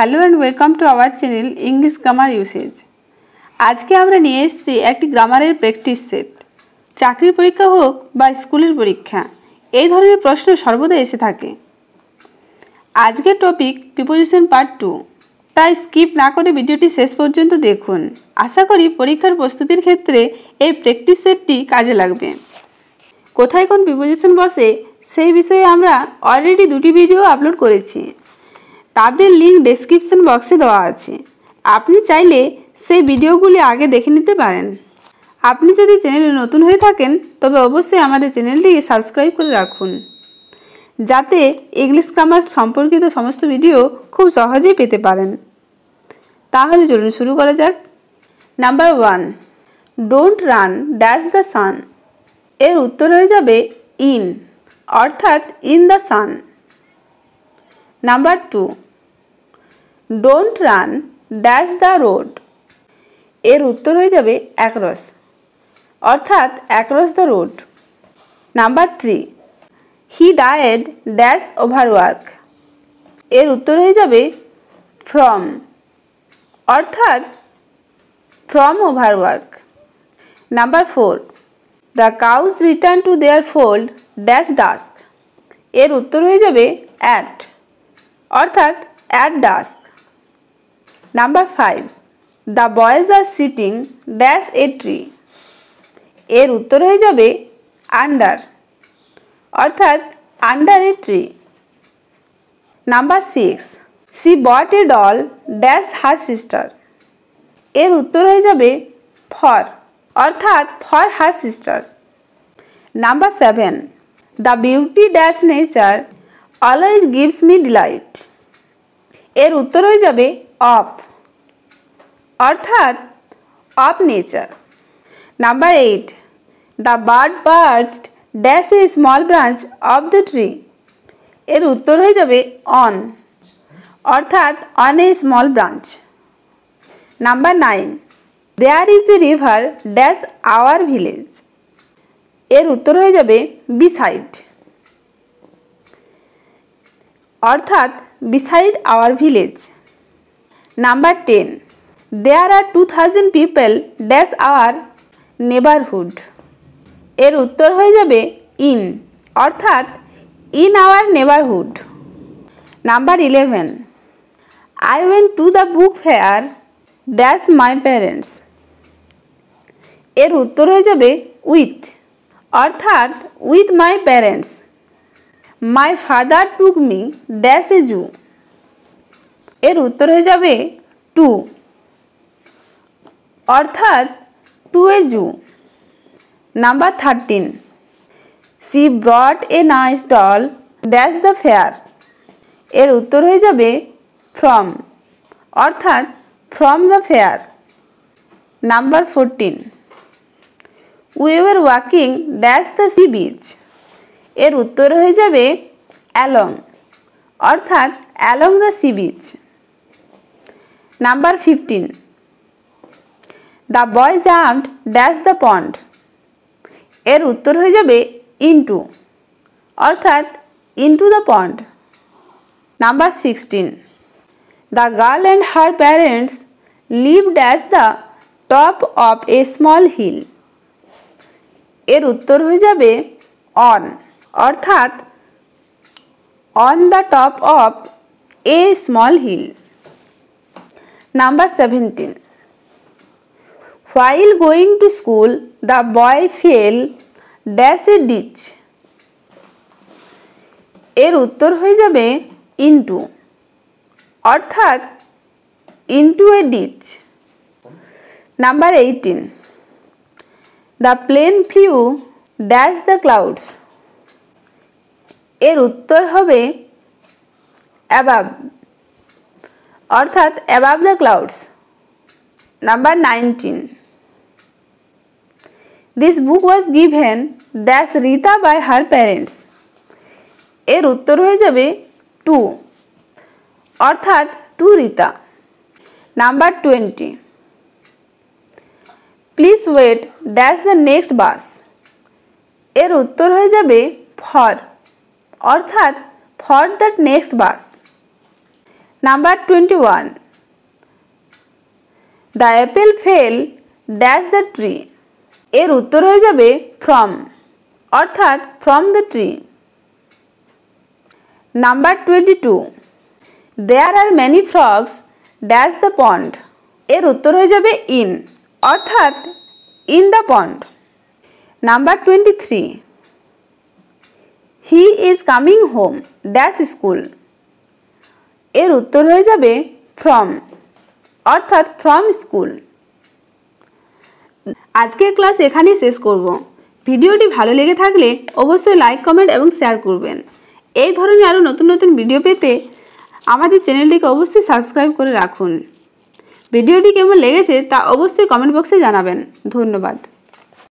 Hello and welcome to our channel English grammar usage. আজকে আমরা নিয়ে এসেছি একটি গ্রামারের প্র্যাকটিস সেট। চাকরির পরীক্ষা হোক বা স্কুলের পরীক্ষা, এই ধরনের প্রশ্ন সর্বদা এসে থাকে। আজকের টপিক প্রিপোজিশন পার্ট 2, তাই স্কিপ না করে ভিডিওটি শেষ পর্যন্ত দেখুন। আশা করি পরীক্ষার প্রস্তুতির ক্ষেত্রে এই প্র্যাকটিস সেটটি কাজে লাগবে। কোথায় কোন প্রিপোজিশন বসে সেই বিষয়ে আমরা অলরেডি 2টি ভিডিও আপলোড করেছি, তাদের লিঙ্ক ডেসক্রিপশন বক্সে দেওয়া আছে। আপনি চাইলে সেই ভিডিওগুলি আগে দেখে নিতে পারেন। আপনি যদি চ্যানেলে নতুন হয়ে থাকেন তবে অবশ্যই আমাদের চ্যানেলটিকে সাবস্ক্রাইব করে রাখুন, যাতে ইংলিশ গ্রামার সম্পর্কিত সমস্ত ভিডিও খুব সহজেই পেতে পারেন। তাহলে চলুন শুরু করা যাক। Number 1, don't run dash the sun. এর উত্তর হয়ে যাবে ইন, অর্থাৎ in the sun. Number 2, don't run dash the road. এর উত্তর হয়ে যাবে অ্যাক্রস, অর্থাৎ across the road. Number 3, he died dash overwork. এর উত্তর হয়ে যাবে ফ্রম, অর্থাৎ from overwork. Number 4, the cows return to their fold dash dusk. এর উত্তর হয়ে যাবে অ্যাট, অর্থাৎ at dusk. Number 5, the boys are sitting dash a tree. এর উত্তর হয়ে যাবে আন্ডার, অর্থাৎ under a tree. Number 6, she bought a doll dash her sister. এর উত্তর হয়ে যাবে ফর, অর্থাৎ for her sister. Number 7, the beauty dash nature always gives me delight. এর উত্তর হয়ে যাবে অফ, অর্থাৎ of nature. Number 8, the bird perched dash a small branch of the tree. এর উত্তর হয়ে যাবে অন, অর্থাৎ on a small branch. Number 9, there is a river dash our village. এর উত্তর হয়ে যাবে বিসাইড, অর্থাৎ beside our village. Number 10, there are 2000 people dash our neighbourhood. এর উত্তর হয়ে যাবে ইন, অর্থাৎ in our neighbourhood. Number 11, I went to the book fair dash my parents. এর উত্তর হয়ে যাবে উইথ, অর্থাৎ with my parents. My father took me dash a zoo. এর উত্তর হয়ে যাবে টু, অর্থাৎ to a zoo. Number 13, she brought a nice doll dash the fair. এর উত্তর হয়ে যাবে ফ্রম, অর্থাৎ from the fair. Number 14, we were walking dash the sea beach. এর উত্তর হয়ে যাবে অ্যালং, অর্থাৎ along the sea beach. Number 15, the boy jumped dash the pond. এর উত্তর হয়ে যাবে ইনটু, অর্থাৎ into the pond. Number 16, the girl and her parents live dash the top of a small hill. এর উত্তর হয়ে যাবে অন, অর্থাৎ on the top of a small hill. Number 17, while going to school the boy fell dash a ditch। এর উত্তর হয়ে যাবে into, অর্থাৎ into a ditch. Number 18, the plane flew dash the clouds. এর উত্তর হবে অ্যাবাভ, অর্থাৎ above the clouds. Number 19, this book was given dash Rita by her parents. এর উত্তর হয়ে যাবে টু, অর্থাৎ to Rita. Number 20, please wait dash the next bus. এর উত্তর হয়ে যাবে ফর, অর্থাৎ for the next bus. Number 21, the apple fell dash the tree. এর উত্তর হয়ে যাবে ফ্রম, অর্থাৎ from the tree. Number 22, there are many frogs dash the pond. এর উত্তর হয়ে যাবে ইন, অর্থাৎ in the pond. Number 23, he is coming home dash school. এর উত্তর হয়ে যাবে ফ্রম, অর্থাৎ ফ্রম স্কুল। আজকের ক্লাস এখানেই শেষ করব। ভিডিওটি ভালো লেগে থাকলে অবশ্যই লাইক, কমেন্ট এবং শেয়ার করবেন। এই ধরনের আরও নতুন নতুন ভিডিও পেতে আমাদের চ্যানেলটিকে অবশ্যই সাবস্ক্রাইব করে রাখুন। ভিডিওটি কেমন লেগেছে তা অবশ্যই কমেন্ট বক্সে জানাবেন। ধন্যবাদ।